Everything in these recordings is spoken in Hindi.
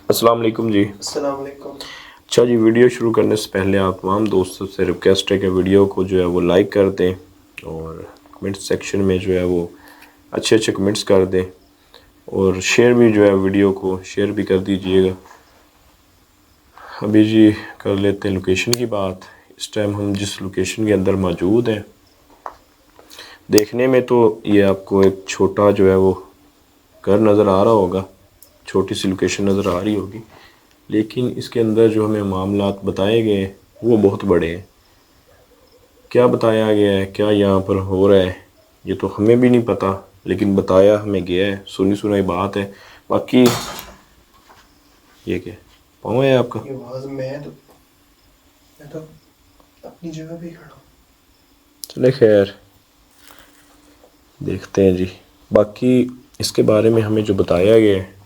अस्सलाम वालेकुम जी। अस्सलाम वालेकुम। अच्छा जी, वीडियो शुरू करने से पहले आप तमाम दोस्तों से रिक्वेस्ट है कि वीडियो को जो है वो लाइक कर दें और कमेंट सेक्शन में जो है वो अच्छे अच्छे कमेंट्स कर दें और शेयर भी जो है वीडियो को शेयर भी कर दीजिएगा। अभी जी कर लेते हैं लोकेशन की बात। इस टाइम हम जिस लोकेशन के अंदर मौजूद हैं, देखने में तो ये आपको एक छोटा जो है वो घर नज़र आ रहा होगा, छोटी सी लोकेशन नज़र आ रही होगी, लेकिन इसके अंदर जो हमें मामलात बताए गए हैं वो बहुत बड़े हैं। क्या बताया गया है, क्या यहाँ पर हो रहा है, ये तो हमें भी नहीं पता, लेकिन बताया हमें गया है, सुनी सुनाई बात है। बाकी ये क्या पाँव है आपका? ये आवाज मैं तो अपनी जगह पे ही खड़ा हूँ। चले खैर, देखते हैं जी। बाकी इसके बारे में हमें जो बताया गया है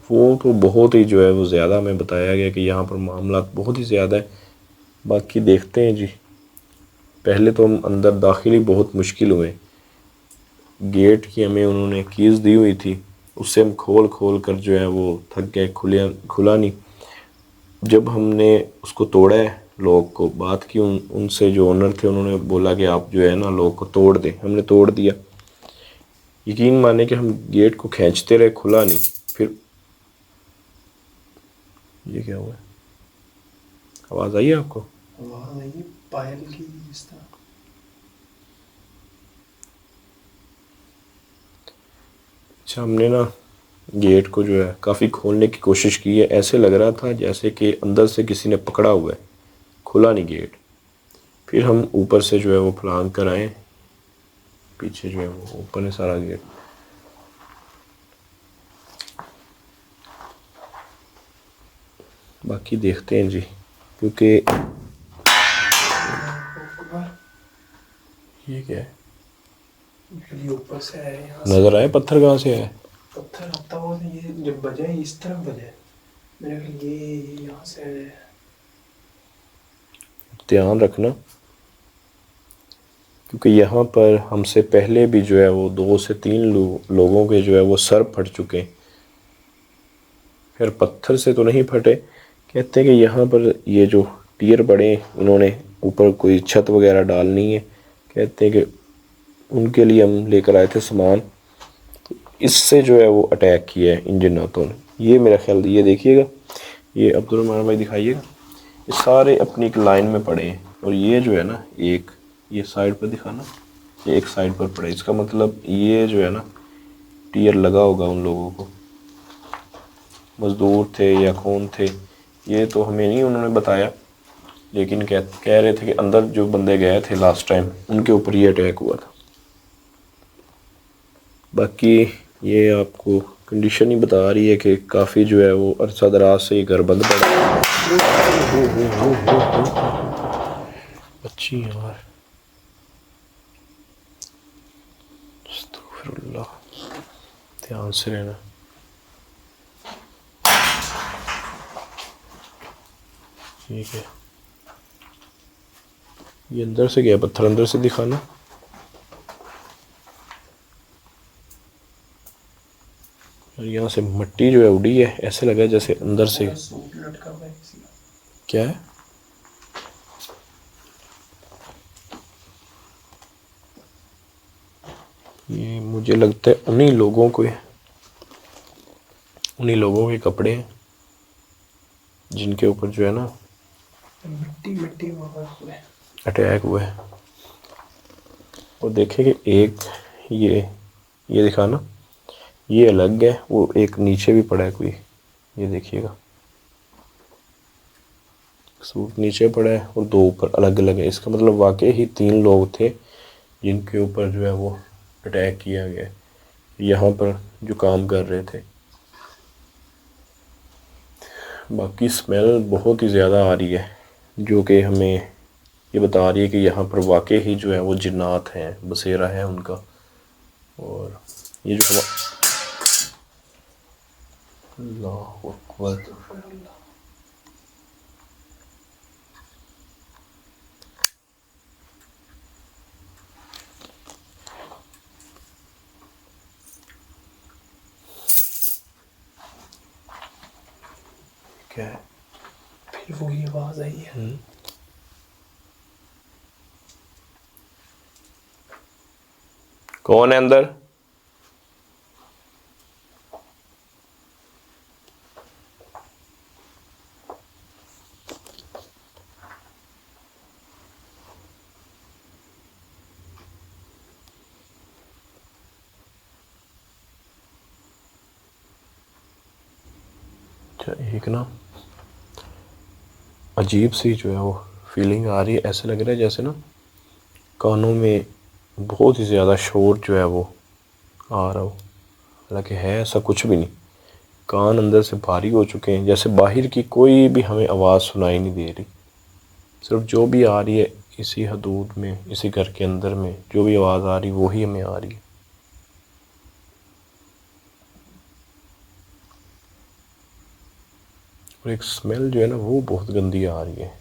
वो तो बहुत ही जो है वो ज़्यादा हमें बताया गया कि यहाँ पर मामला बहुत ही ज़्यादा है। बाकी देखते हैं जी। पहले तो हम अंदर दाखिल ही बहुत मुश्किल हुए। गेट की हमें उन्होंने कीज़ दी हुई थी, उससे हम खोल खोल कर जो है वो थक गए, खुला नहीं। जब हमने उसको तोड़ा है, लॉक को बात की उनसे, जो ओनर थे उन्होंने बोला कि आप जो है ना लॉक को तोड़ दें। हमने तोड़ दिया। यकीन माने कि हम गेट को खींचते रहे, खुला नहीं। फिर ये क्या हुआ? आवाज़ आई है आपको? आवाज आई पायल की इस तरह। अच्छा, हमने ना गेट को जो है काफ़ी खोलने की कोशिश की है। ऐसे लग रहा था जैसे कि अंदर से किसी ने पकड़ा हुआ है, खुला नहीं गेट। फिर हम ऊपर से जो है वो फलांग कर आए, पीछे जो है वो ओपन है सारा गेट। बाकी देखते हैं जी, क्योंकि ये क्या है? ये ऊपर से आया यहाँ से। नज़र आए पत्थर कहाँ से आए? पत्थर आता हुआ ये जब बजा है इस तरफ बजा है। मेरे ख्याल ये यहाँ से आया है। ध्यान रखना, क्योंकि यहाँ पर हमसे पहले भी जो है वो 2 से 3 लोगों के जो है वो सर फट चुके हैं। फिर पत्थर से तो नहीं फटे, कहते हैं कि यहाँ पर ये जो टियर बड़े इन्होंने ऊपर कोई छत वगैरह डालनी है, कहते हैं कि उनके लिए हम लेकर आए थे सामान, इससे जो है वो अटैक किया है इन जिन्नातों ने। ये मेरा ख्याल, ये देखिएगा, ये अब्दुलरहमान भाई दिखाइएगा, ये सारे अपनी एक लाइन में पड़े हैं और ये जो है ना एक, ये साइड पर दिखाना, ये एक साइड पर पड़े। इसका मतलब ये जो है ना टियर लगा होगा उन लोगों को, मज़दूर थे या कौन थे ये तो हमें नहीं उन्होंने बताया, लेकिन कह रहे थे कि अंदर जो बंदे गए थे लास्ट टाइम उनके ऊपर ये अटैक हुआ था। बाकी ये आपको कंडीशन ही बता रही है कि काफ़ी जो है वो अरसा दराज से ये घर बंद पड़ा है। अच्छी यार, अस्तगफिरुल्लाह, ध्यान से रहना। ठीक है, ये अंदर से गया पत्थर, अंदर से दिखाना। और यहाँ से मिट्टी जो है उड़ी है, ऐसे लगा जैसे अंदर से। सूट लटका हुआ है किसी का। क्या है? ये मुझे लगता है उन्हीं लोगों के कपड़े हैं जिनके ऊपर जो है ना मिट्टी मिट्टी हुआ है। अटैक हुआ है। और देखें कि एक ये दिखाना, ये अलग है, वो एक नीचे भी पड़ा है कोई, ये देखिएगा, सूट नीचे पड़ा है और 2 ऊपर अलग अलग है। इसका मतलब वाकई ही 3 लोग थे जिनके ऊपर जो है वो अटैक किया गया है, यहाँ पर जो काम कर रहे थे। बाकी स्मेल बहुत ही ज़्यादा आ रही है, जो कि हमें ये बता रही है कि यहाँ पर वाकई ही जो है वो जिन्नात हैं, बसेरा है उनका। और ये जो अल्लाहु अकबर, क्या है? फिर वही आवाज आई है। कौन है अंदर? एक ना अजीब सी जो है वो फीलिंग आ रही है। ऐसे लग रहा है जैसे ना कानों में बहुत ही ज़्यादा शोर जो है वो आ रहा हो, हालांकि है ऐसा कुछ भी नहीं। कान अंदर से भारी हो चुके हैं, जैसे बाहर की कोई भी हमें आवाज़ सुनाई नहीं दे रही। सिर्फ जो भी आ रही है इसी हदूद में, इसी घर के अंदर में जो भी आवाज़ आ रही वही हमें आ रही है। और एक स्मेल जो है ना वो बहुत गंदी आ रही है।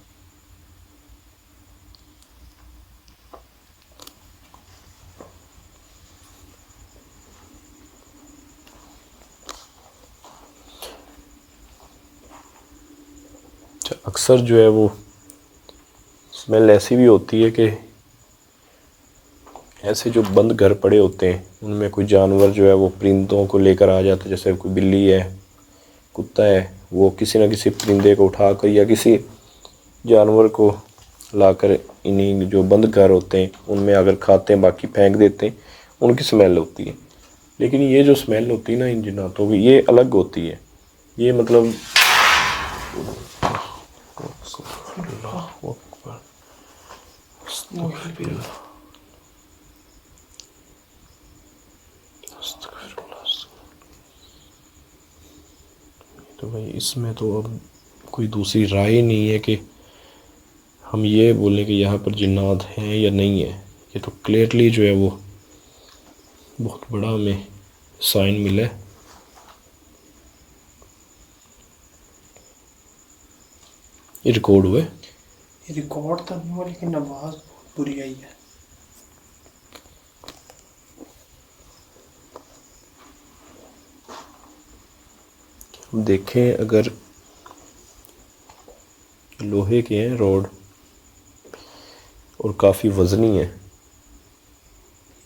अक्सर जो है वो स्मेल ऐसी भी होती है कि ऐसे जो बंद घर पड़े होते हैं उनमें कोई जानवर जो है वो परिंदों को लेकर आ जाता है। जैसे कोई बिल्ली है, कुत्ता है, वो किसी न किसी परिंदे को उठाकर या किसी जानवर को लाकर इन्हीं जो बंद घर होते हैं उनमें अगर खाते हैं, बाकी फेंक देते हैं, उनकी स्मेल होती है। लेकिन ये जो स्मेल होती है ना इन जिन्नातों की, ये अलग होती है। ये मतलब तो भाई इसमें तो अब कोई दूसरी राय ही नहीं है कि हम ये बोलें कि यहाँ पर जिन्नात हैं या नहीं है। ये तो क्लियरली जो है वो बहुत बड़ा हमें साइन मिला है। ये रिकॉर्ड हुआ है? ये रिकॉर्ड तो नहीं हुआ, लेकिन आवाज बहुत बुरी आई है। देखें, अगर लोहे के हैं रॉड और काफ़ी वज़नी है,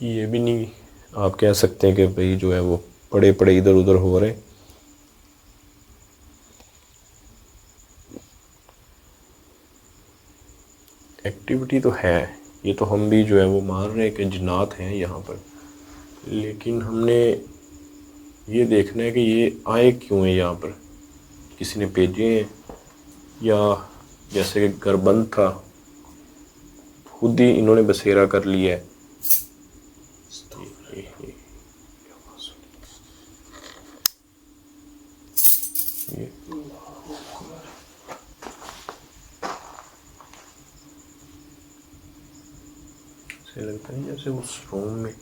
ये भी नहीं आप कह सकते हैं कि भाई जो है वो पड़े पड़े इधर उधर हो रहे। एक्टिविटी तो है, ये तो हम भी जो है वो मान रहे हैं कि जिन्नात हैं यहाँ पर, लेकिन हमने ये देखना है कि ये आए क्यों हैं यहाँ पर। किसी ने भेजे हैं या जैसे कि घर बंद था खुद ही इन्होंने बसेरा कर लिया है। ये ऐसे लगता है जैसे उस रूम में,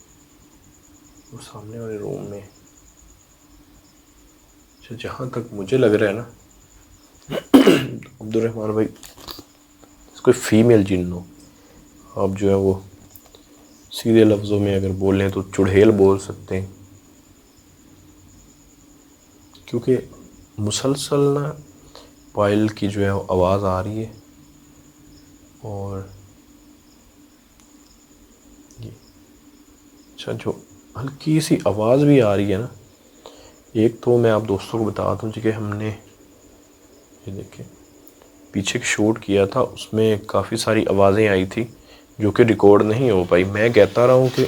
वो सामने वाले रूम में, अच्छा जहाँ तक मुझे लग रहा है ना अब्दुल-रहमान भाई, कोई फीमेल जिन्न हो। आप जो है वो सीधे लफ्ज़ों में अगर बोलें तो चुड़ैल बोल सकते हैं, क्योंकि मुसलसल ना पायल की जो है आवाज़ आ रही है। और ये अच्छा जो हल्की सी आवाज़ भी आ रही है ना, एक तो मैं आप दोस्तों को बता दूँ कि हमने ये देखें पीछे एक शूट किया था, उसमें काफ़ी सारी आवाज़ें आई थी जो कि रिकॉर्ड नहीं हो पाई। मैं कहता रहा हूँ कि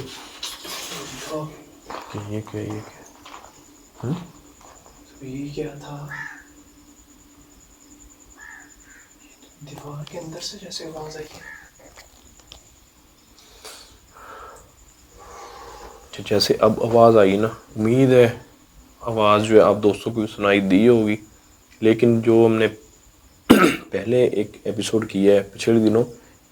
ये क्या तो ये क्या था? दीवार के अंदर से जैसे आवाज आई है। जैसे अब आवाज़ आई ना, उम्मीद है आवाज़ जो है आप दोस्तों को सुनाई दी होगी। लेकिन जो हमने पहले एक एपिसोड किया है पिछले दिनों,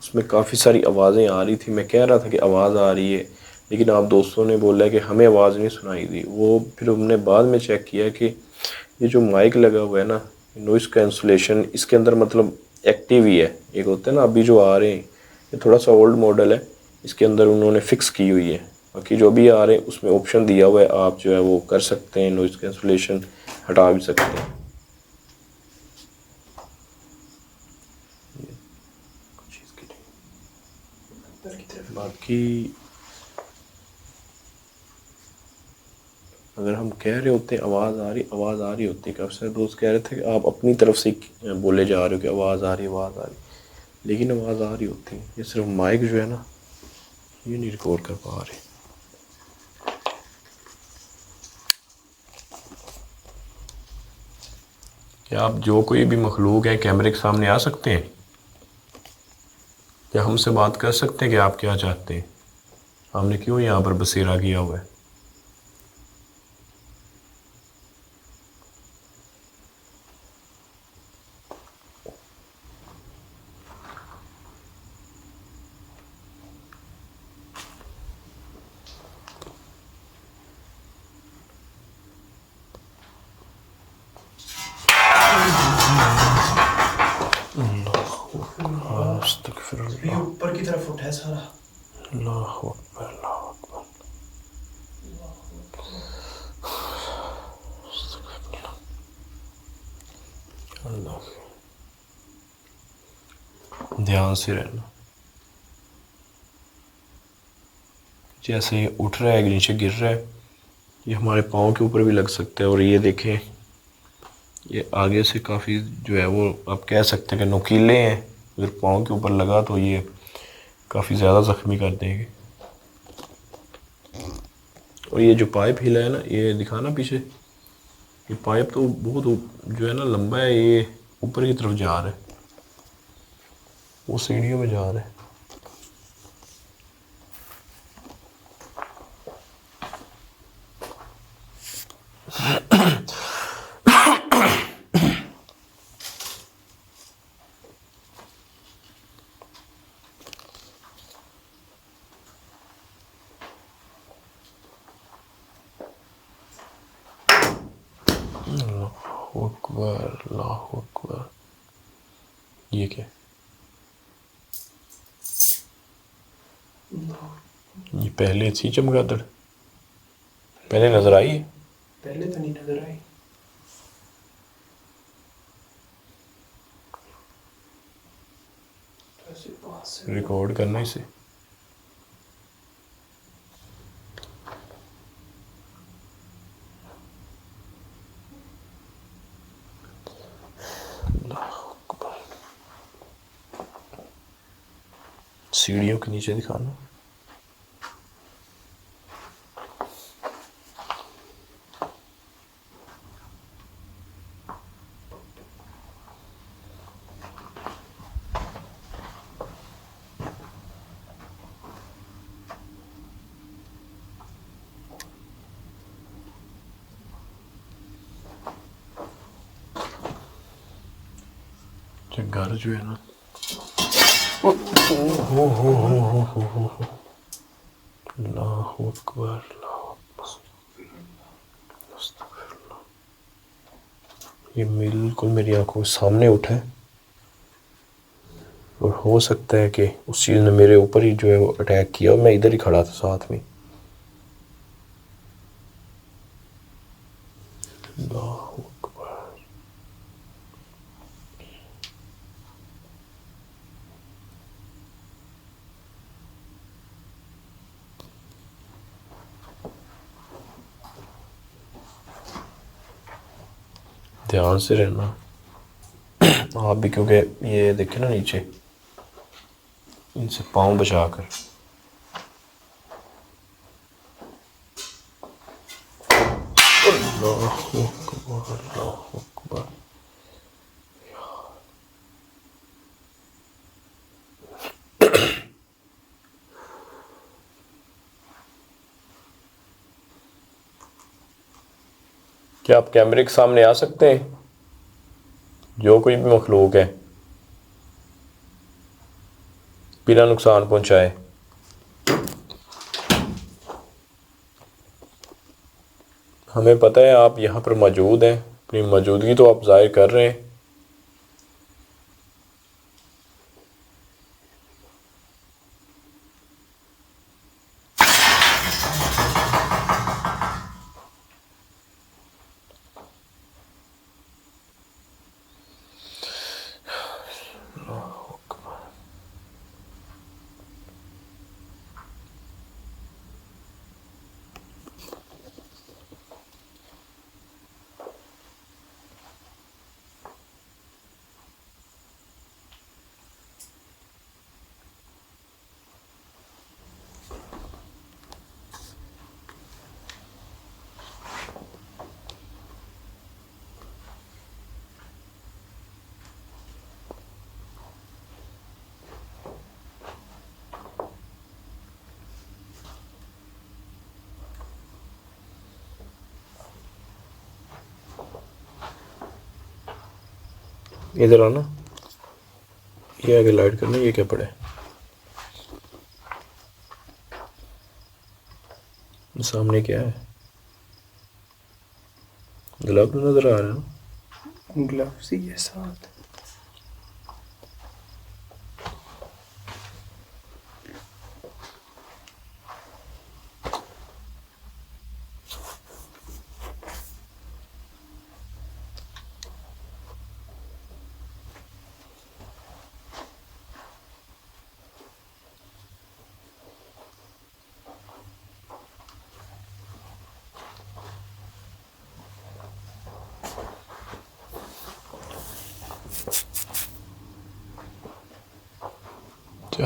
उसमें काफ़ी सारी आवाज़ें आ रही थी। मैं कह रहा था कि आवाज़ आ रही है, लेकिन आप दोस्तों ने बोला कि हमें आवाज़ नहीं सुनाई दी। वो फिर हमने बाद में चेक किया कि ये जो माइक लगा हुआ है ना, नॉइस कैंसलेशन, इसके अंदर मतलब एक्टिव ही है। एक होता है ना अभी जो आ रहे हैं, ये थोड़ा सा ओल्ड मॉडल है, इसके अंदर उन्होंने फ़िक्स की हुई है। बाकी जो भी आ रहे हैं उसमें ऑप्शन दिया हुआ है, आप जो है वो कर सकते हैं, नॉइस कैंसलेशन हटा भी सकते हैं। कि अगर हम कह रहे होते आवाज़ आ रही होती, काफ़ी सारे दोस्त कह रहे थे कि आप अपनी तरफ से बोले जा रहे हो कि आवाज़ आ रही, लेकिन आवाज़ आ रही होती। ये सिर्फ माइक जो है ना, ये नहीं रिकॉर्ड कर पा रहे। क्या आप जो कोई भी मखलूक है कैमरे के सामने आ सकते हैं? क्या हमसे बात कर सकते हैं कि आप क्या चाहते हैं? हमने क्यों यहाँ पर बसेरा किया हुआ है? ये ऊपर की तरफ उठा है सारा। अल्लाह अकबर, अल्लाह अकबर। ध्यान से रहना। जैसे ये उठ रहा है, नीचे गिर रहा है, ये हमारे पाँव के ऊपर भी लग सकता है। और ये देखें, ये आगे से काफ़ी जो है वो आप कह सकते हैं कि नुकीले हैं। अगर पाँव के ऊपर लगा तो ये काफ़ी ज़्यादा ज़ख्मी कर देंगे। और ये जो पाइप हिला है ना, ये दिखाना पीछे, ये पाइप तो बहुत जो है ना लंबा है, ये ऊपर की तरफ जा रहा है, वो सीढ़ियों में जा रहा है। अल्लाहु अकबर, अल्लाहु अकबर। ये क्या है? ये पहले थी चमगादड़? पहले नजर आई है? पहले तो नहीं नजर आई। रिकॉर्ड करना इसे। सीढ़ियों के नीचे दिखाना। घर जो है ना, अल्लाहु अकबर, अल्लाहु अकबर। ये बिल्कुल मेरी आंखों के सामने उठा है और हो सकता है कि उस चीज़ ने मेरे ऊपर ही जो है वो अटैक किया और मैं इधर ही खड़ा था साथ में। अल्लाहु अकबर। ध्यान से रहना आप भी, क्योंकि ये देखे ना नीचे, इनसे पाँव बचा कर। अल्लाहु अकबर, अल्लाहु अकबर। क्या आप कैमरे के सामने आ सकते हैं? जो कोई भी मखलूक है, बिना नुकसान पहुंचाए। हमें पता है आप यहाँ पर मौजूद हैं, अपनी मौजूदगी तो आप जाहिर कर रहे हैं। इधर आना, ये आगे लाइट करना। ये क्या पड़ा है? सामने क्या है? ग्लव नजर आ रहा है ना? ग्लव्स ही है साथ।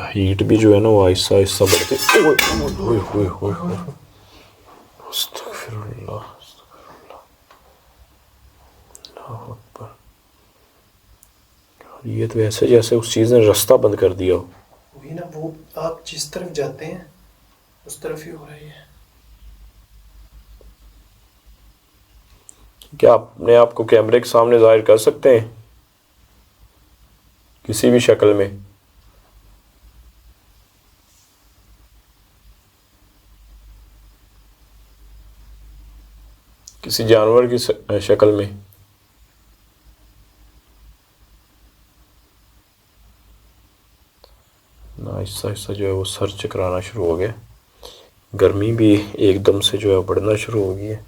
हीट भी जो है ना वो आहिस्ता आहिस्ता बढ़ती। ओए ओए ओए ओए, अस्तगफिरुल्लाह, अस्तगफिरुल्लाह, अल्लाहु अकबर। ये तो ऐसे जैसे उस चीज़ ने रास्ता बंद कर दिया हो। वही ना, वो आप जिस तरफ जाते हैं उस तरफ ही हो रही है। क्या अपने आप को कैमरे के सामने जाहिर कर सकते हैं किसी भी शक्ल में? किसी जानवर की शक्ल में? ना आहिस्ता आहिस्ता जो है वो सर चकराना शुरू हो गया। गर्मी भी एकदम से जो है बढ़ना शुरू हो गई है।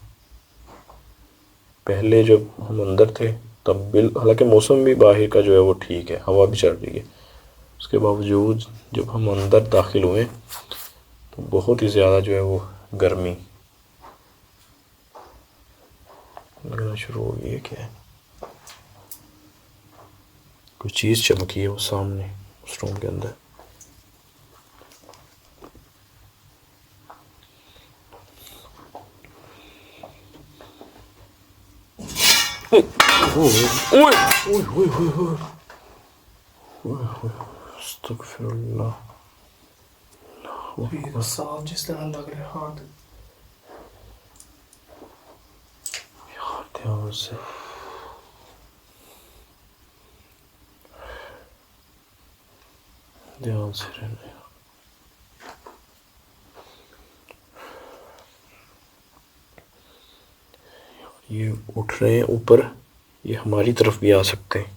पहले जब हम अंदर थे तब हालांकि मौसम भी बाहर का जो है वो ठीक है, हवा भी चल रही है, उसके बावजूद जब हम अंदर दाखिल हुए तो बहुत ही ज़्यादा जो है वो गर्मी लगना शुरू हो गई है। क्या है? कोई चीज़ चमकी है वो सामने उस रूम के अंदर। ओए ओए ओए ओए ओए, अस्तगफिरुल्लाह। ये तो साफ जिस तरह लग रहा है हाथ। ध्यान से, ध्यान से रहने। ये उठ रहे हैं ऊपर, ये हमारी तरफ भी आ सकते हैं।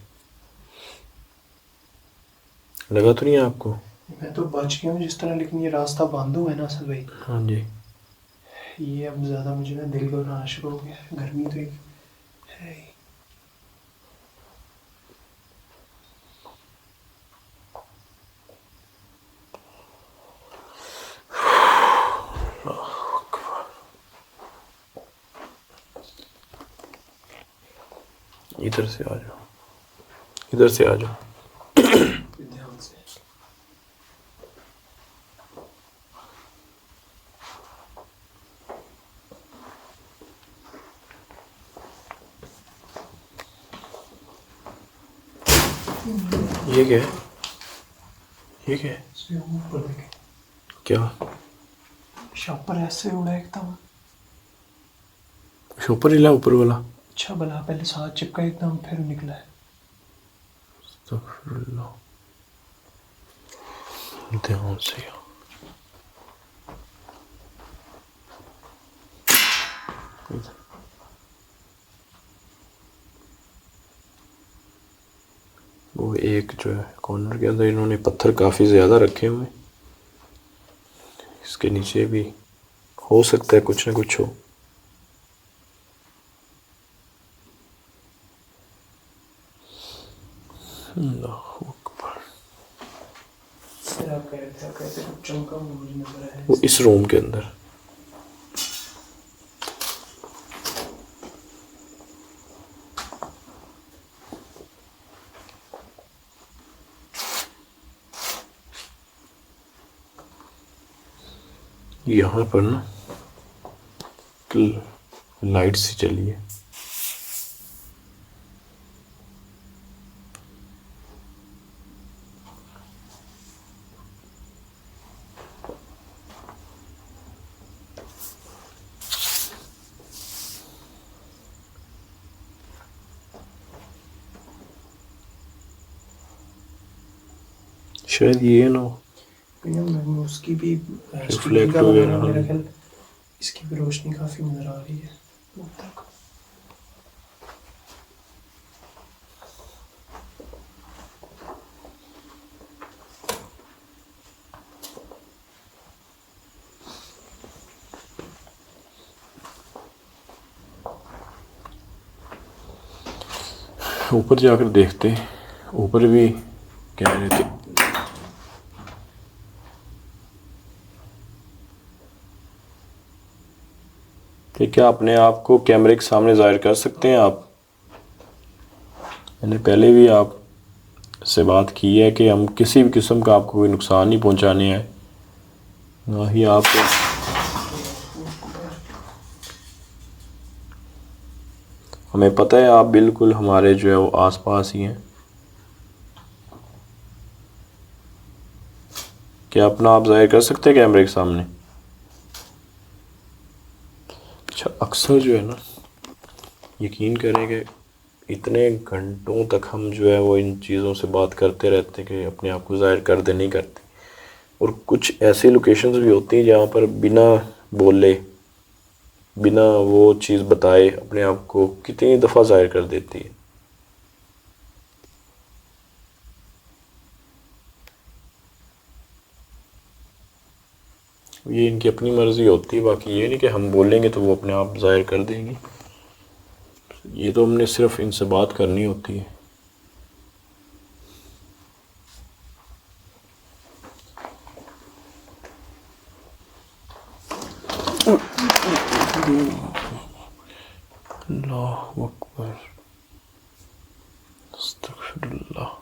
लगा तो नहीं है आपको? मैं तो बच गया हूँ जिस तरह, लेकिन ये रास्ता बंद हुआ है ना असल भाई। हाँ जी। ये अब ज़्यादा मुझे ना दिल घबराना शुरू हो गया है। गर्मी तो एक है ही। इधर से आ जाओ, इधर से आ जाओ। ध्यान से। ये क्या है? ये क्या है? इसके ऊपर देखें, क्या शॉपर ऐसे उड़ा एकदम। ऊपर हिला? ऊपर वाला? अच्छा भला, पहले साथ चिपका एकदम, फिर निकला है। अस्तगफिरुल्लाह, ध्यान से। वो एक जो है कॉर्नर के अंदर इन्होंने पत्थर काफ़ी ज़्यादा रखे हुए हैं। इसके नीचे भी हो सकता है कुछ ना कुछ हो। अल्लाहु अकबर। फिर आप कह रहे थे, आप कहते कुछ चमका हुआ मुझे नजर आया। वो इस रूम के अंदर। यहाँ पर ना लाइट सी चली है। शायद ये ना हो, उसकी भी रिफ्लेक्ट का हुए बनाना ना। मेरा ख्याल, इसकी भी रोशनी काफ़ी नज़र आ रही है ऊपर को। ऊपर जाकर देखते, ऊपर भी कह रहे थे। कि क्या अपने आप को कैमरे के सामने जाहिर कर सकते हैं आप? मैंने पहले भी आप से बात की है कि हम किसी भी किस्म का आपको कोई नुकसान नहीं पहुंचाने हैं, ना ही आप। हमें पता है आप बिल्कुल हमारे जो है वो आसपास ही हैं। क्या अपना आप जाहिर कर सकते हैं कैमरे के सामने? अच्छा, अक्सर जो है ना, यकीन करें कि इतने घंटों तक हम जो है वो इन चीज़ों से बात करते रहते हैं कि अपने आप को ज़ाहिर कर दे नहीं करते। और कुछ ऐसी लोकेशंस भी होती हैं जहाँ पर बिना बोले, बिना वो चीज़ बताए अपने आप को कितनी दफ़ा ज़ाहिर कर देती है। ये इनकी अपनी मर्ज़ी होती है, बाकी ये नहीं कि हम बोलेंगे तो वो अपने आप ज़ाहिर कर देंगे। ये तो हमने सिर्फ इनसे बात करनी होती है। अल्लाहु अकबर, अस्तगफिरुल्लाह।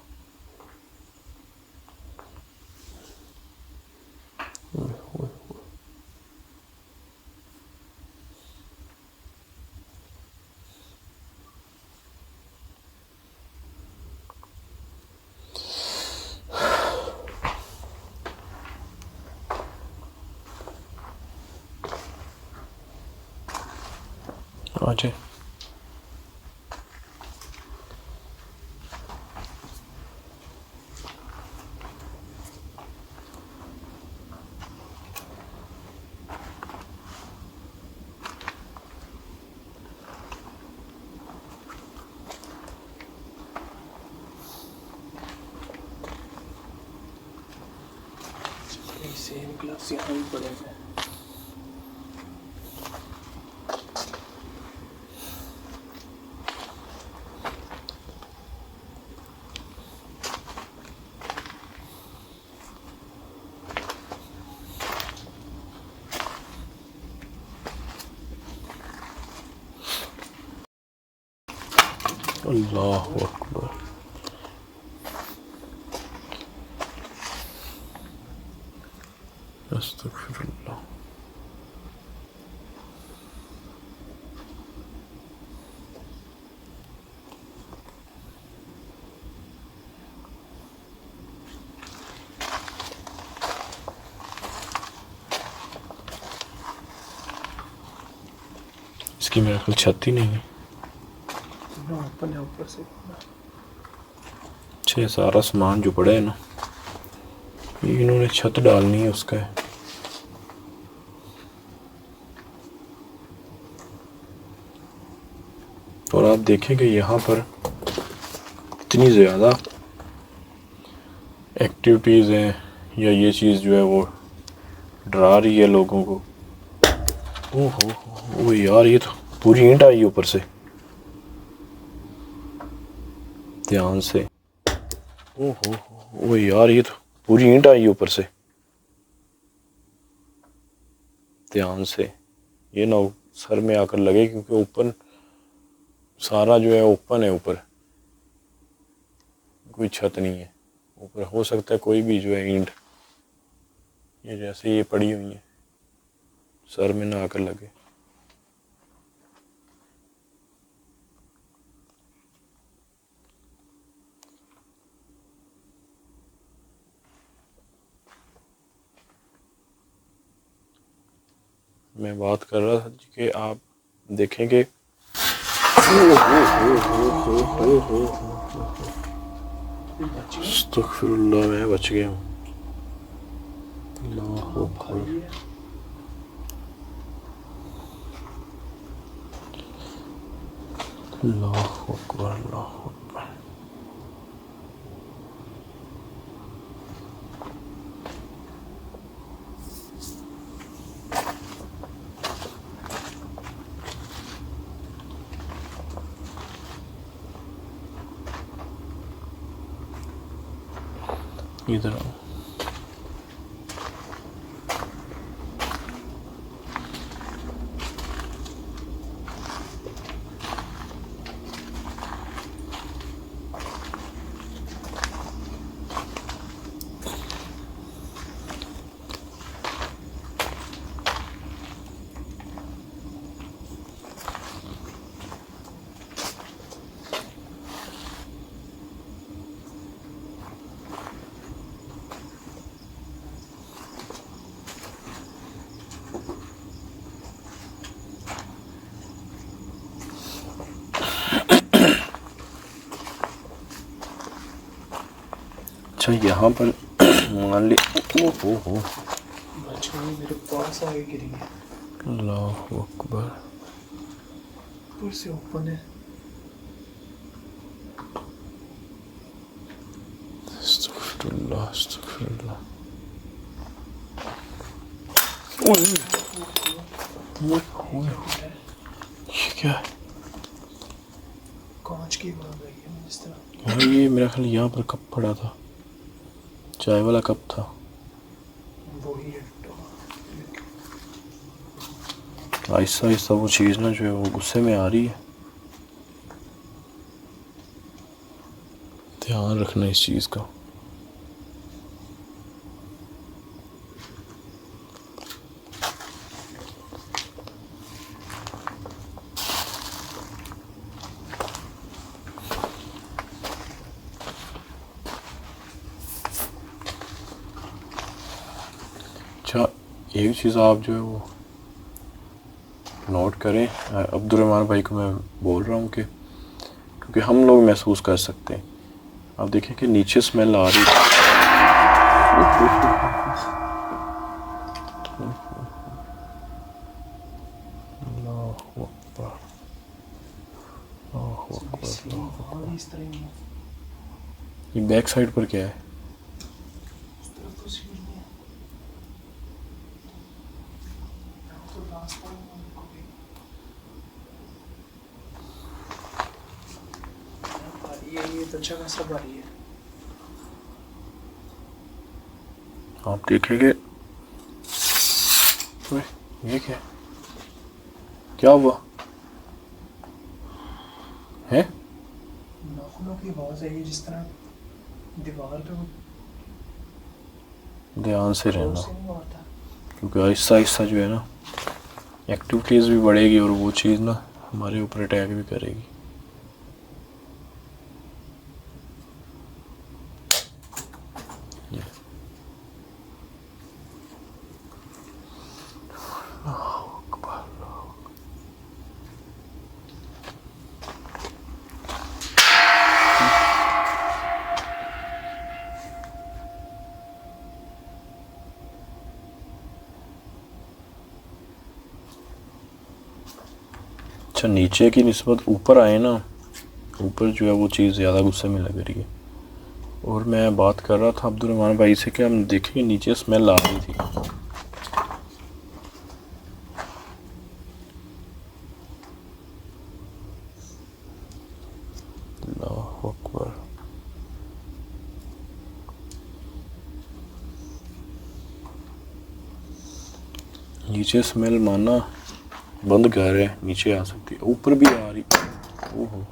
अच्छा, सेम ग्लास यहाँ भी पड़े हैं। अल्लाहु अकबर। अस्तगफिरुल्लाह। इसकी मेरा ख्याल छत ही नहीं है। ओपन है ऊपर से। अच्छा, सारा सामान जो पड़ा है ना, ये इन्होंने छत डालनी है उसका है। और आप देखेंगे यहाँ पर इतनी ज़्यादा एक्टिविटीज़ हैं, या ये चीज़ जो है वो डरा रही है लोगों को। ओहो यार, ये तो पूरी ईंट आई ऊपर से। ध्यान से। ओहो यार, ये तो पूरी ईंट आई ऊपर से। ध्यान से, ये ना सर में आकर लगे, क्योंकि ओपन सारा जो है ओपन है ऊपर, कोई छत नहीं है ऊपर। हो सकता है कोई भी जो है ईंट, ये जैसे ये पड़ी हुई है, सर में ना आकर लगे। मैं बात कर रहा था कि आप देखेंगे, बच गए। अस्तगफिरुल्लाह, मैं बच गया हूँ। अल्लाह कहाँ अकबर, खाई है? अल्लाह अकबर, अल्लाह अकबर। इधर आओ। अच्छा यहाँ पर मान ली, ओहो, बच गए, मेरे पास आगे गिरी है। अल्लाह अकबर। ऊपर से ओपन है। अस्तगफिरुल्लाह, अस्तगफिरुल्लाह। ओए ओए ओए, ये क्या है? कांच की बन रही है इस तरह। यार ये मेरा ख्याल यहाँ पर कप पड़ा था, चाय वाला कप था। वही है। आहिस्ता आहिस्ता वो चीज़ ना जो है वो गुस्से में आ रही है। ध्यान रखना इस चीज़ का। अच्छा एक चीज़ आप जो है वो नोट करें, अब्दुर्रहमान भाई को मैं बोल रहा हूँ कि क्योंकि हम लोग महसूस कर सकते हैं। आप देखें कि नीचे स्मेल आ रही है। अल्लाहु अकबर, अल्लाहु अकबर, अल्लाहु अकबर। इस तरह ही है। ये बैक साइड पर क्या है? इस तरफ तो सीढ़ी है। यहाँ तो रास्ता है, वहाँ को भी। यहाँ भारी है, ये तो अच्छा खासा भारी है। आप देखेंगे। ओए, ये क्या है? क्या हुआ है? नाखूनों की आवाज है ये, जिस तरह दीवार पे ध्यान से रहना, से नहीं आता। क्योंकि आहिस्ता आहिस्ता जो है ना एक्टिविटीज़ भी बढ़ेगी और वो चीज़ ना हमारे ऊपर अटैक भी करेगी। अच्छा नीचे की निस्बत ऊपर आए ना, ऊपर जो है वो चीज़ ज़्यादा गुस्से में लग रही है। और मैं बात कर रहा था अब्दुर्रहमान भाई से कि हम देखेंगे नीचे स्मेल आ रही थी। अल्लाहु अकबर। नीचे स्मेल माना बंद कर है, नीचे आ सकती है, ऊपर भी आ रही। ओहो,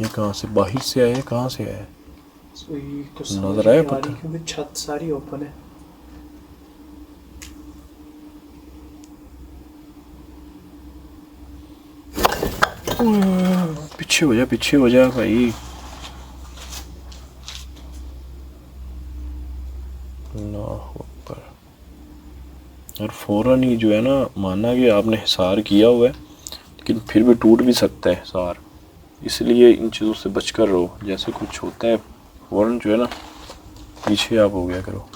ये कहाँ से, बाहर से आया है, कहाँ से आया है? तो ये तो नजर आया समझ नहीं आ रही, पत्थर? क्योंकि छत सारी ओपन है। पीछे हो जा, पीछे हो जा भाई। अल्लाहु अकबर। और फौरन ही जो है ना, माना कि आपने हिसार किया हुआ है, लेकिन फिर भी टूट भी सकता है हिसार। इसलिए इन चीज़ों से बचकर रहो। जैसे कुछ होता है फ़ौरन जो है ना पीछे आप हो गया करो।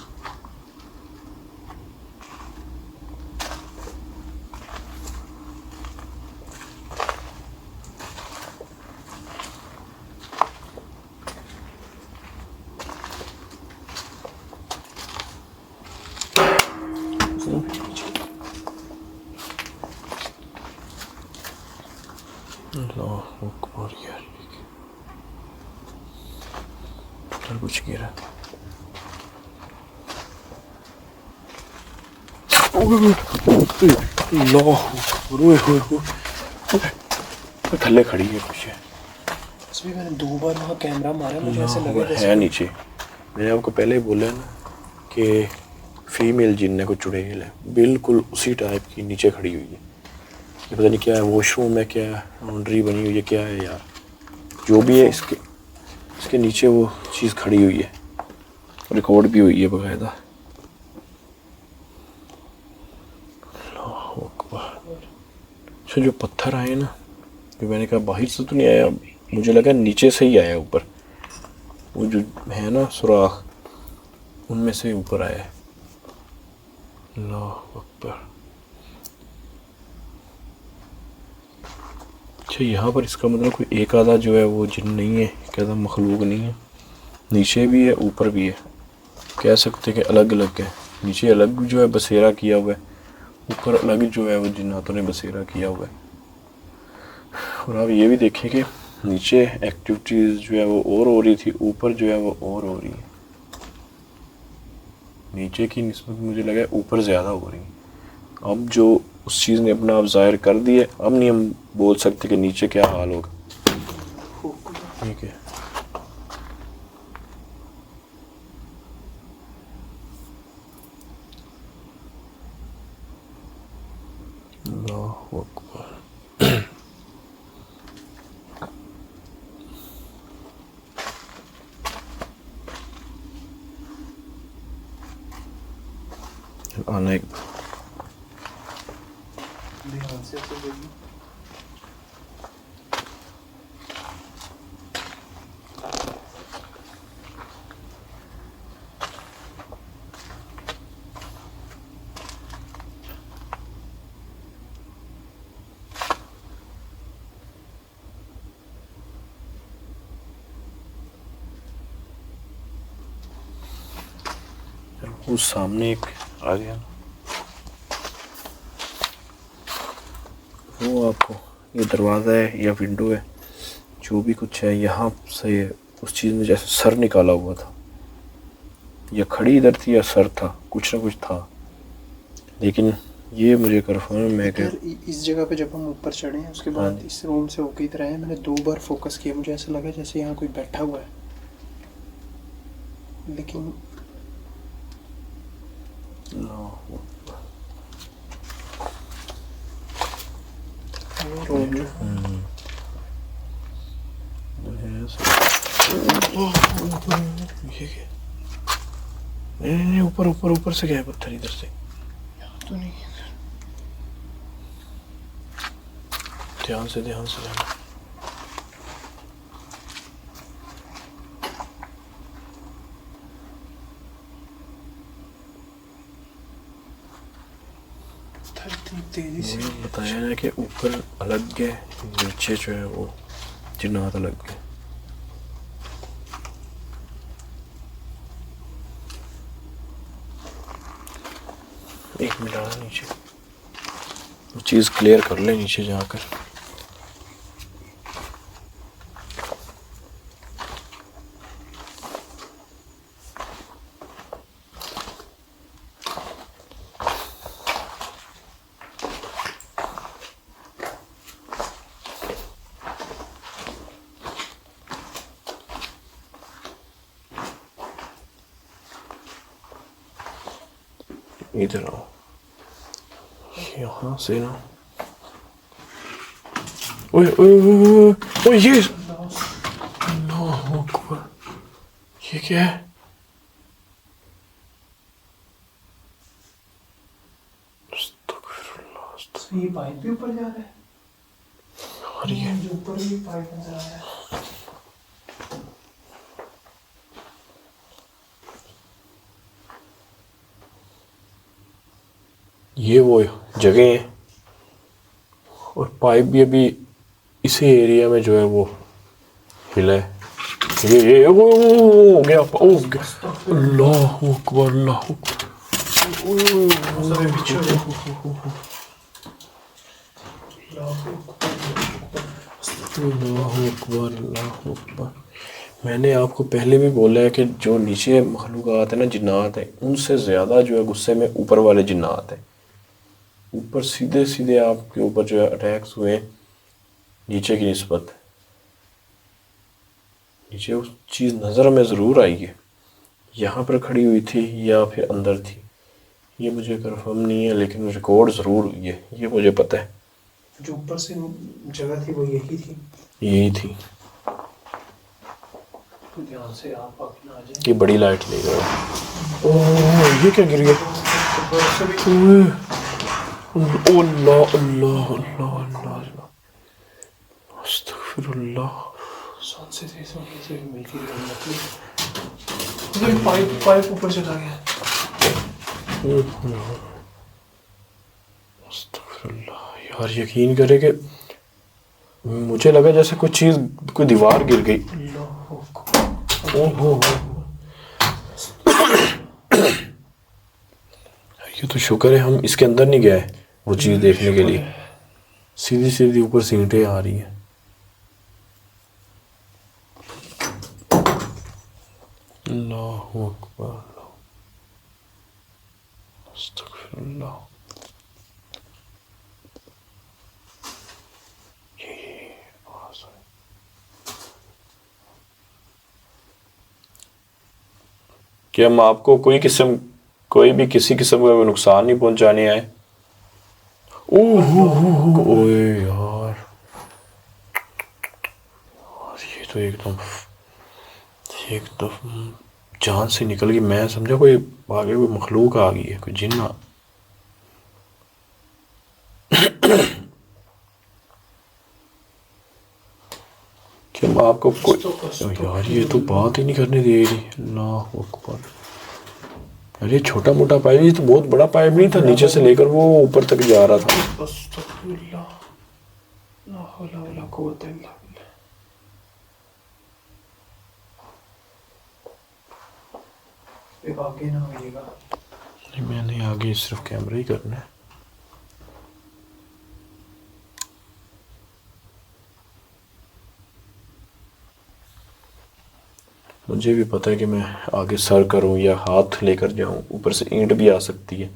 अल्लाह अकबर यार, कुछ गिरा। थल्ले खड़ी है कुछ है। इसमें मैंने 2 बार वहाँ कैमरा मारा, मुझे ऐसे लगा है जैसे नीचे। मैंने आपको पहले ही बोला ना कि फीमेल जिन है को चुड़ैल है, बिल्कुल उसी टाइप की नीचे खड़ी हुई है। ये पता नहीं क्या है, वॉशरूम है क्या है, लॉन्ड्री बनी हुई है क्या है यार, जो भी है इसके नीचे वो चीज़ खड़ी हुई है, रिकॉर्ड भी हुई है बाकायदा। अच्छा जो पत्थर आए ना, जो मैंने कहा बाहर से तो नहीं आया, मुझे लगा नीचे से ही आया ऊपर, वो जो है ना सुराख उनमें से ऊपर आया है। अल्लाह अकबर। अच्छा यहाँ पर इसका मतलब कोई एक आधा जो है वो जिन नहीं है, एक आधा मखलूक नहीं है, नीचे भी है ऊपर भी है, कह सकते कि अलग अलग है। नीचे अलग जो है बसेरा किया हुआ है, ऊपर अलग जो है वो जिन्नातों ने बसेरा किया हुआ है। और आप ये भी देखें कि नीचे एक्टिविटीज़ जो है वो और हो रही थी, ऊपर जो है वो और हो रही है। नीचे की निस्बत मुझे लगा ऊपर ज़्यादा हो रही है। अब जो उस चीज़ ने अपना आप ज़ाहिर कर दिए, अब नहीं हम बोल सकते कि नीचे क्या हाल होगा। ठीक है, अल्लाहु अकबर। आना एक ध्यान से ऐसे देखिए। उस सामने एक आ गया, वो आपको ये दरवाज़ा है या विंडो है, जो भी कुछ है यहाँ से उस चीज़ में जैसे सर निकाला हुआ था, या खड़ी इधर थी या सर था, कुछ ना कुछ था। लेकिन ये मुझे कंफर्म है कि इधर इस जगह पे जब हम ऊपर चढ़े हैं उसके बाद इस रूम से होके इधर आए, मैंने 2 बार फोकस किया, मुझे ऐसा लगा जैसे यहाँ कोई बैठा हुआ है, लेकिन ये क्या? नहीं ऊपर ऊपर ऊपर से गया पत्थर, इधर से तो नहीं। ध्यान से जाना। तेजी से बताया ना कि ऊपर अलग है, नीचे जो है वो जिन्नात अलग है। एक मिनट आना नीचे, वो चीज़ क्लियर कर ले नीचे जाकर। इधर आओ, यहाँ से ना, ओए ओए ओए ओए, ये अल्लाह अकबर, ये क्या है? ये पाइप भी ऊपर जा रहा है। और ये मुझे ऊपर भी पाइप नजर आ रहा है। ये वो जगह है और पाइप भी अभी इसी एरिया में जो है वो हिला है। ये वो हो गया, ओ गया। अल्लाह अकबर, अल्लाह अकबर। अल्लाह अकबर, अल्लाह अकबर। मैंने आपको पहले भी बोला है कि जो नीचे मखलूक़ात है ना, जिन्नात है, उनसे ज़्यादा जो है गुस्से में ऊपर वाले जिन्नात है। ऊपर सीधे सीधे आपके ऊपर जो है अटैक्स हुए नीचे की निस्बत। नीचे उस चीज़ नज़र में ज़रूर आई है, यहाँ पर खड़ी हुई थी या फिर अंदर थी, ये मुझे कंफर्म नहीं है, लेकिन रिकॉर्ड ज़रूर हुई है, ये मुझे पता है। जो ऊपर से जगह थी वो यही थी। यही थी। तो ध्यान से आप अपना आ जाए। ये बड़ी लाइट ले गए। ओह ये क्या गिर गया? अल्लाह अल्लाह अल्लाह अल्लाह, अस्तगफिरुल्लाह। सांसें से मिलती रही, मतलब पाइप ऊपर चला गया। अस्तगफिरुल्लाह यार, यकीन करे कि मुझे लगा जैसे कोई चीज़, कोई दीवार गिर गई। ओहो, ये तो शुक्र है हम इसके अंदर नहीं गए वो चीज़ देखने के लिए। सीधी सीधी ऊपर सींटें आ रही हैं। अल्लाहु अकबर, अस्तगफिरुल्लाह। कि हम आपको कोई भी किसी किस्म का नुकसान नहीं पहुंचाने आए। ओए यार, ये तो एकदम जान से निकल गई। मैं समझा कोई आगे कोई मखलूक आ गई है, कोई जिन्ना। कि हम आपको कोई, यार ये तो बात ही नहीं करने दे रही। अल्लाह अकबर। अरे छोटा मोटा पाइप, ये तो बहुत बड़ा पाइप नहीं था, नीचे से लेकर वो ऊपर तक जा रहा था। आगे ना आइएगा। नहीं, मैंने आगे सिर्फ कैमरा ही करना है। मुझे भी पता है कि मैं आगे सर करूं या हाथ लेकर जाऊं, ऊपर से ईंट भी आ सकती है।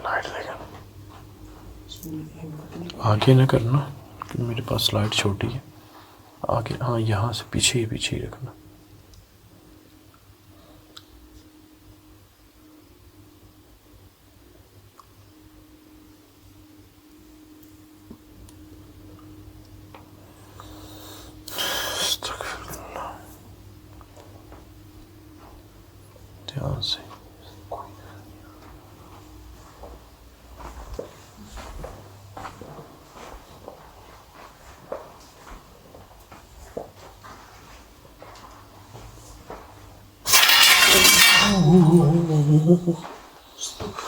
लाइट लेकर आगे ना करना, क्योंकि मेरे पास लाइट छोटी है। आगे, हाँ, यहाँ से पीछे ही रखना। ध्यान से।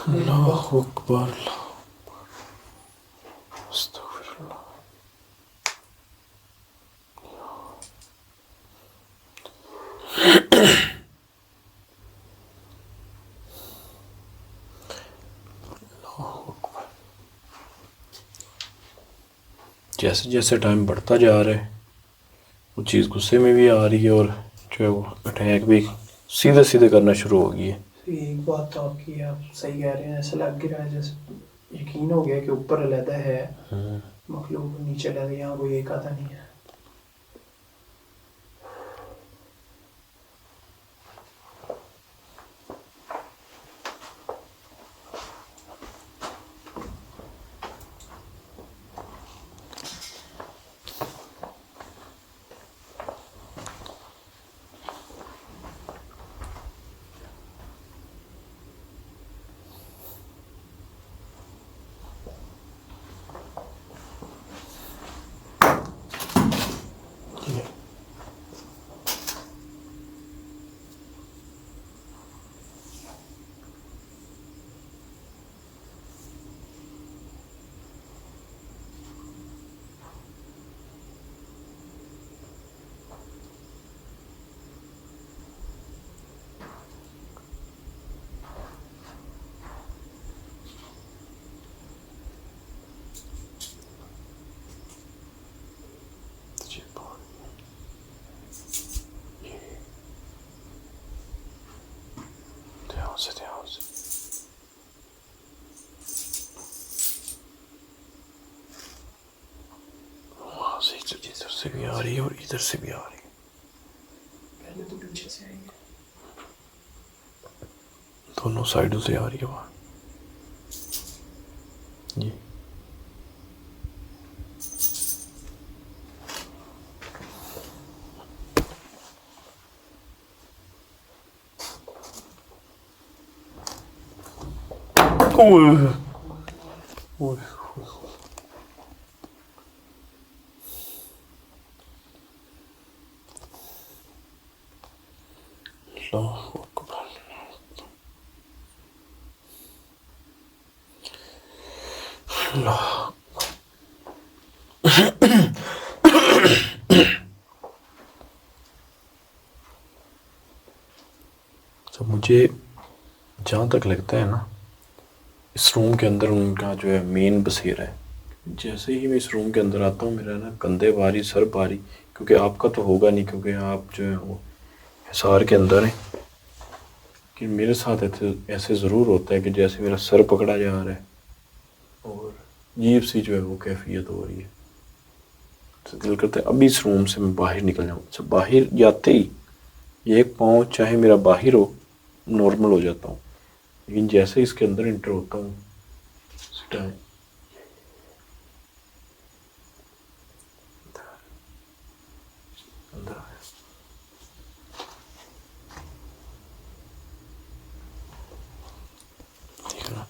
अल्लाहु अकबर, अस्तगफिरुल्लाह। जैसे जैसे टाइम बढ़ता जा रहा है वो चीज़ गुस्से में भी आ रही है, और जो है वो अटैक भी सीधे सीधे करना शुरू हो गई है। एक बात तो आपकी, आप सही कह रहे हैं, ऐसा लग रहा है जैसे यकीन हो गया कि ऊपर अलहदा है मखलूक, नीचे अलहदा, यहाँ कोई एक आधा नहीं है। ध्यान से। वहाँ से इधर से भी आ रही है और इधर से भी आ रही है। पहले तो पीछे से आई है, दोनों साइडों से आ रही है वहाँ। ये ओए ओए अल्लाहु अकबर। अल्लाह। तो मुझे जहाँ तक लगता है ना, इस रूम के अंदर उनका जो है मेन बसेरा है। जैसे ही मैं इस रूम के अंदर आता हूँ, मेरा ना कंधे भारी, सर भारी, क्योंकि आपका तो होगा नहीं क्योंकि आप जो है वो हिसार के अंदर हैं। कि मेरे साथ ऐसे ज़रूर होता है कि जैसे मेरा सर पकड़ा जा रहा है और अजीब सी जो है वो कैफियत हो रही है। तो दिल करता है अभी इस रूम से मैं बाहर निकल जाऊँ। अच्छा, बाहर जाते ही एक पाँव चाहे मेरा बाहर हो, नॉर्मल हो जाता हूँ, लेकिन जैसे इसके अंदर इंटर होता हूँ टाइम अंदर ठीक है ना,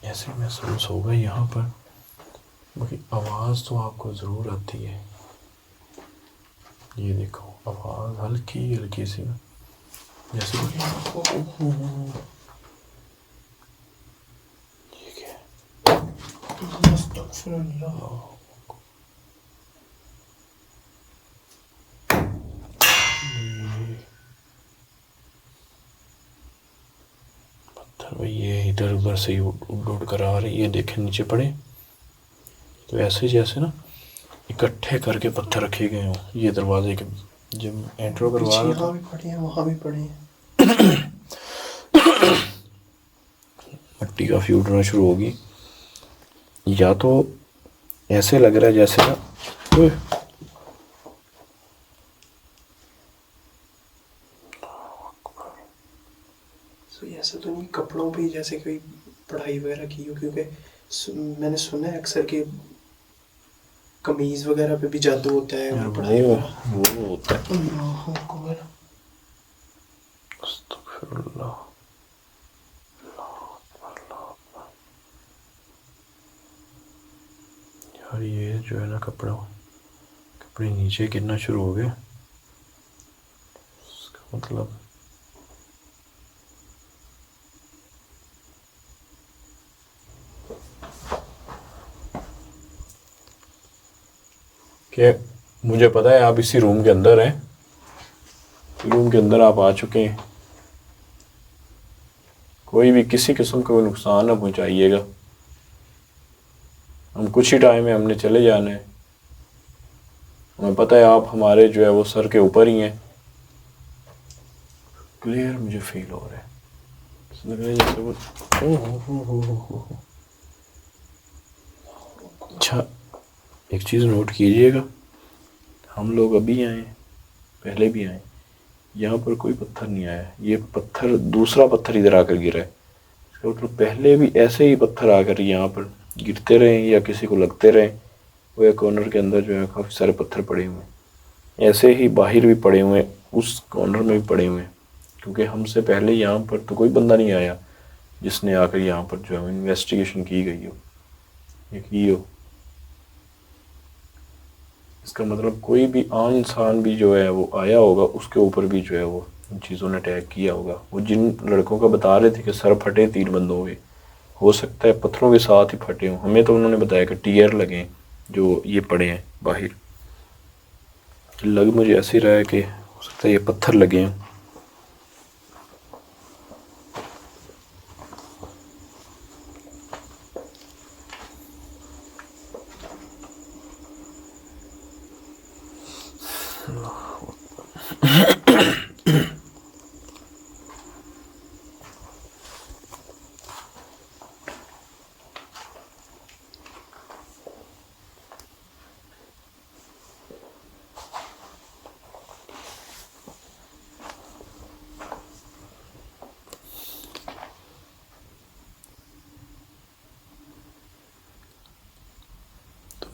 ऐसे महसूस होगा यहाँ पर। बाकी आवाज़ तो आपको ज़रूर आती है। ये देखो आवाज़ हल्की हल्की सी ना, जैसे ये क्या है? पत्थर भाई ये इधर उधर से उड़ उड़ कर आ रही है। देखें नीचे पड़े तो ऐसे जैसे ना इकट्ठे करके पत्थर रखे गए हों। ये दरवाजे के जब एंट्रो करवा रहा था, भी पड़े हैं, वहाँ भी पड़े हैं। मिट्टी काफ़ी उड़ना शुरू होगी। या तो ऐसे लग रहा है जैसे ना तो ऐसा तो नहीं कपड़ों पे जैसे कोई पढ़ाई वगैरह की हो, क्योंकि मैंने सुना है अक्सर के कमीज वगैरह पे भी जादू होता है। यार पढ़ाई वो वगैरह होता है। अल्लाह अकबर। अस्तगफिरुल्लाह। यार ये जो है ना कपड़े नीचे गिरना शुरू हो गए। इसका मतलब कि मुझे पता है आप इसी रूम के अंदर हैं, रूम के अंदर आप आ चुके हैं। कोई भी किसी किस्म का कोई नुकसान ना पहुंचाइएगा। हम कुछ ही टाइम में हमने चले जाना है। हमें पता है आप हमारे जो है वो सर के ऊपर ही हैं। क्लियर मुझे फील हो रहा है, लग रहा है जैसे वो हो। अच्छा एक चीज़ नोट कीजिएगा, हम लोग अभी आए, पहले भी आए, यहाँ पर कोई पत्थर नहीं आया। ये पत्थर दूसरा पत्थर इधर आकर गिरा है। इसका मतलब पहले भी ऐसे ही पत्थर आकर यहाँ पर गिरते रहे या किसी को लगते रहे। वो एक कॉर्नर के अंदर जो है काफ़ी सारे पत्थर पड़े हुए हैं। ऐसे ही बाहर भी पड़े हुए हैं, उस कॉर्नर में भी पड़े हुए हैं, क्योंकि हमसे पहले यहाँ पर तो कोई बंदा नहीं आया जिसने आकर यहाँ पर जो है इन्वेस्टिगेशन की गई हो या की हो। इसका मतलब कोई भी आम इंसान भी जो है वो आया होगा, उसके ऊपर भी जो है वो इन चीज़ों ने अटैक किया होगा। वो जिन लड़कों का बता रहे थे कि सर फटे 3 बंदों के, हो सकता है पत्थरों के साथ ही फटे हों। हमें तो उन्होंने बताया कि टीयर लगे जो ये पड़े हैं बाहर। लग मुझे ऐसे रहा है कि हो सकता है ये पत्थर लगे हैं।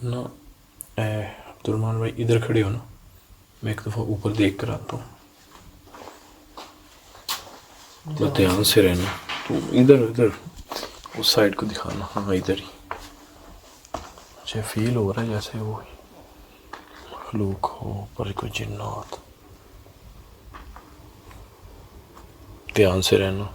ना अब्दुलरहमान भाई इधर खड़े हो ना, मैं एक दफ़ा ऊपर देख कर आता हूँ। मैं ध्यान से रहना, तू इधर इधर उस साइड को दिखाना। हाँ इधर ही मुझे फील हो रहा है जैसे वो मखलूक हो, पर कोई जिन्नात। ध्यान से रहना।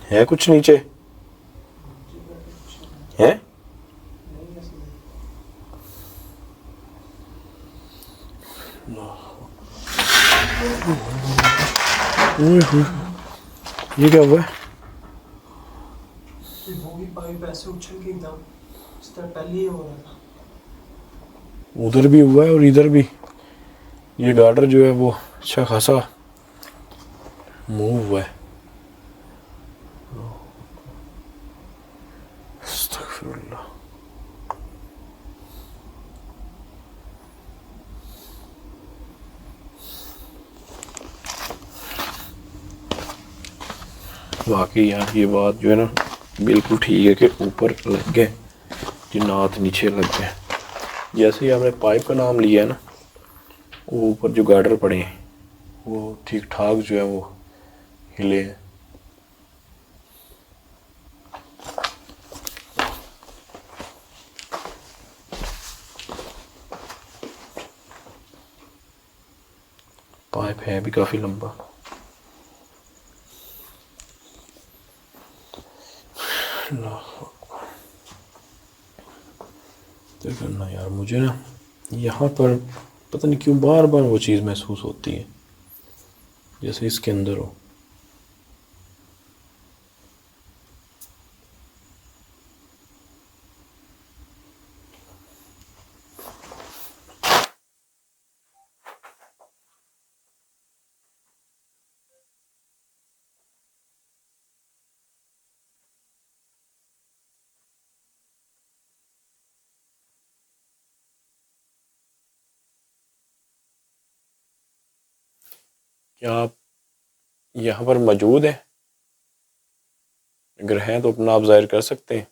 है कुछ नीचे है? ये क्या हुआ है? वो भी पाइप ऐसे उछल के एकदम इस तरह पहले ही हो रहा था। उधर भी हुआ है और इधर भी। ये गार्डर जो है वो अच्छा खासा मूव हुआ है। अस्तगफिरुल्लाह। वाकई यार ये बात जो है ना बिल्कुल ठीक है कि ऊपर लग गए जिन्नात, नीचे लग गए। जैसे ही आपने पाइप का नाम लिया है ना, वो ऊपर जो गार्डर पड़े हैं वो ठीक ठाक जो है वो हिले हैं। पाइप है भी काफ़ी लंबा। क्या करना यार, मुझे ना यहाँ पर पता नहीं क्यों बार बार वो चीज़ महसूस होती है जैसे इसके अंदर हो। क्या आप यहाँ पर मौजूद हैं? अगर हैं तो अपना आप जाहिर कर सकते हैं,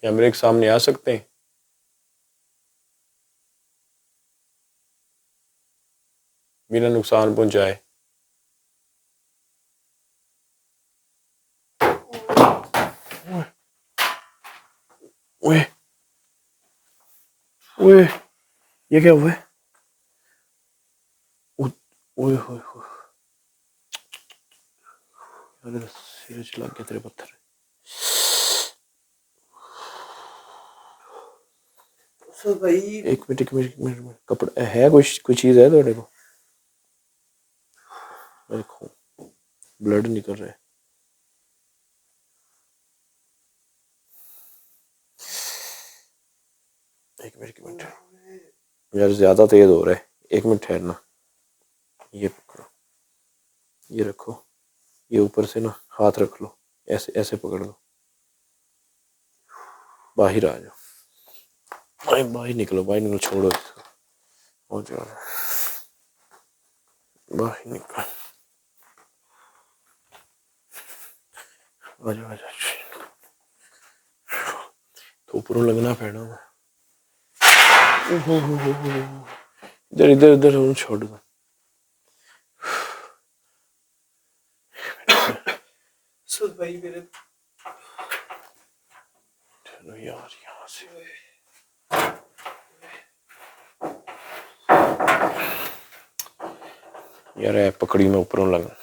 कैमरे के सामने आ सकते हैं। बिना नुकसान पहुंचाए। ओए ओए, ये क्या हुआ है? ओए होए होए, अरे सिर लग गया तेरे पत्थर। तो भाई एक मिनट एक मिनट एक मिनट एक मिनट। कपड़ा है, कोई चीज़ है थोड़े को? देखो ब्लड निकल रहा है। एक मिनट एक मिनट यार, ज़्यादा तेज हो रहा है। एक मिनट ठहरना। ये पकड़ो, ये रखो, ये ऊपर से ना हाथ रख लो, ऐसे ऐसे पकड़ लो। बाहर आ जाओ, बाहर निकलो, बाहर निकलो, छोड़ो इसको। हो जाओ बाहर निकलो, आ जाओ आ जाओ। तो ऊपर लगना पैना। इधर इधर इधर छोड़ दो। भाई मेरे चलो यार यहाँ से यार, पकड़ी में ऊपरों लगा।